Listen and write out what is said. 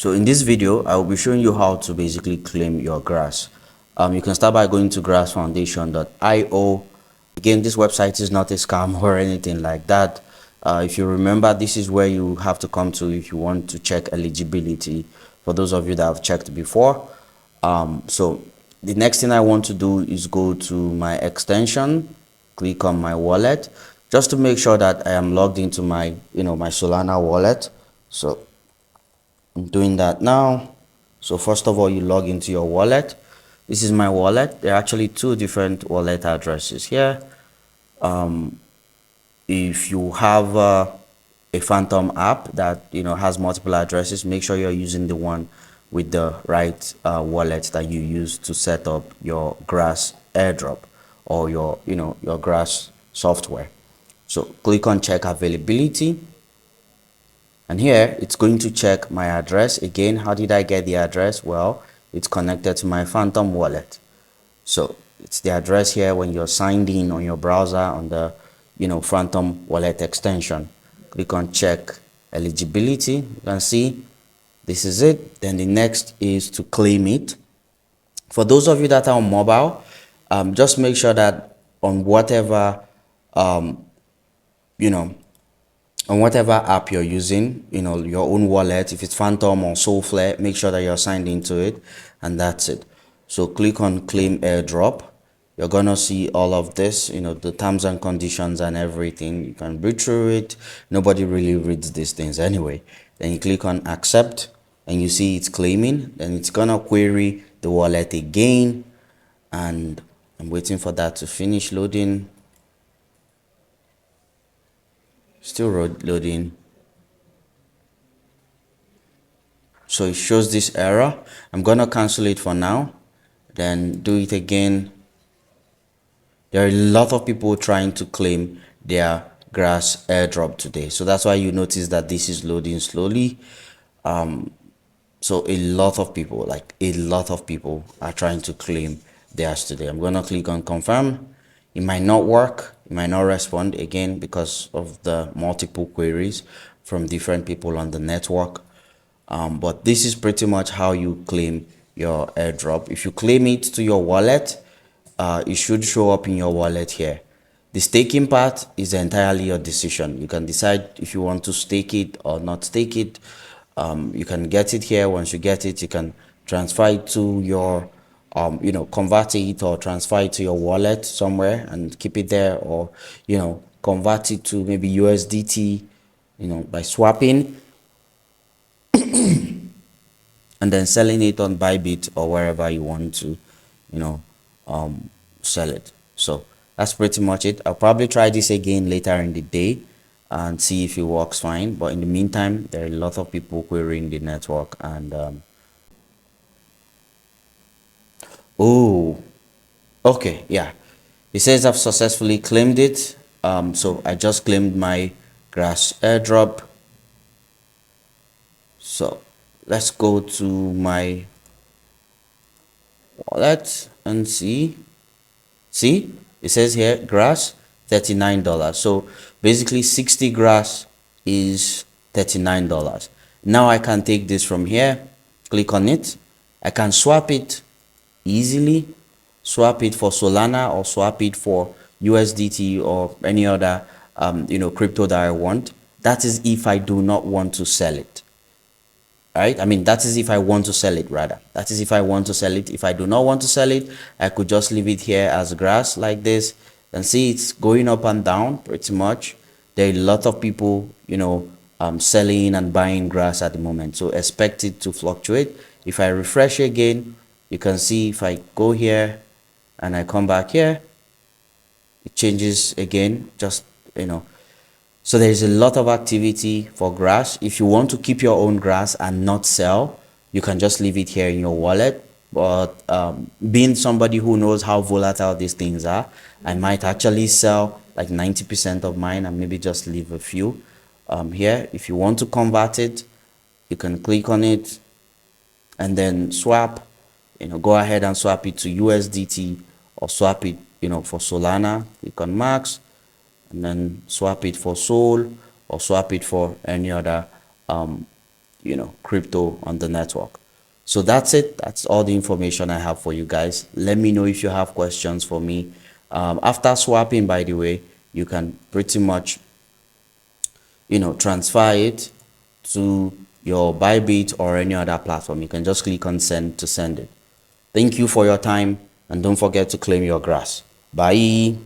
So in this video, I will be showing you how to basically claim your grass. You can start by going to grassfoundation.io. Again, this website is not a scam or anything like that. If you remember, this is where you have to come to if you want to check eligibility, for those of you that have checked before. So the next thing I want to do is go to my extension, click on my wallet, just to make sure that I am logged into my my Solana wallet. So I'm doing that now. So first of all, you log into your wallet. This is my wallet. There are actually two different wallet addresses here. If you have a Phantom app that has multiple addresses, make sure you're using the one with the right wallet that you use to set up your Grass airdrop or your your Grass software. So click on check availability. And here it's going to check my address. Again, how did I get the address? Well, it's connected to my Phantom wallet. So it's the address here when you're signed in on your browser on the Phantom wallet extension. Click on check eligibility. You can see this is it. Then the next is to claim it. For those of you that are on mobile, just make sure that on whatever on whatever app you're using, your own wallet, if it's Phantom or Soulflare, make sure that you're signed into it, and that's it. So click on claim airdrop. You're gonna see all of this, the terms and conditions and everything. You can read through it. Nobody really reads these things anyway. Then you click on accept and you see it's claiming. Then it's gonna query the wallet again, and I'm waiting for that to finish loading. Still loading. So it shows this error. I'm gonna cancel it for now, then do it again. There are a lot of people trying to claim their Grass airdrop today, so that's why you notice that this is loading slowly. So a lot of people, like a lot of people, are trying to claim theirs today. I'm gonna click on confirm. It might not work, it might not respond again because of the multiple queries from different people on the network. But this is pretty much how you claim your airdrop. If you claim it to your wallet, it should show up in your wallet here. The staking part is entirely your decision. You can decide if you want to stake it or not stake it. You can get it here. Once you get it, you can transfer it to your convert it or transfer it to your wallet somewhere and keep it there, or convert it to maybe USDT by swapping and then selling it on Bybit or wherever you want to sell it. So that's pretty much it. I'll probably try this again later in the day and see if it works fine, but in the meantime there are a lot of people querying the network. And oh, okay, yeah, it says I've successfully claimed it. So I just claimed my Grass airdrop. So let's go to my wallet and see it says here Grass $39. So basically 60 Grass is $39. Now I can take this from here, click on it, I can swap it easily, swap it for Solana or swap it for USDT or any other crypto that I want. That is if I do not want to sell it. Right? I mean, that is if I want to sell it, rather. That is if I want to sell it. If I do not want to sell it, I could just leave it here as Grass like this, and see it's going up and down pretty much. There are a lot of people selling and buying Grass at the moment, so expect it to fluctuate. If I refresh again, you can see if I go here and I come back here, it changes again, just so there's a lot of activity for Grass. If you want to keep your own Grass and not sell, you can just leave it here in your wallet. But being somebody who knows how volatile these things are, I might actually sell like 90% of mine and maybe just leave a few here. If you want to convert it, you can click on it and then swap. Go ahead and swap it to USDT or swap it for Solana. Click on Max and then swap it for Sol or swap it for any other crypto on the network. So that's it. That's all the information I have for you guys. Let me know if you have questions for me. After swapping, by the way, you can pretty much transfer it to your Bybit or any other platform. You can just click on send to send it. Thank you for your time, and don't forget to claim your grass. Bye.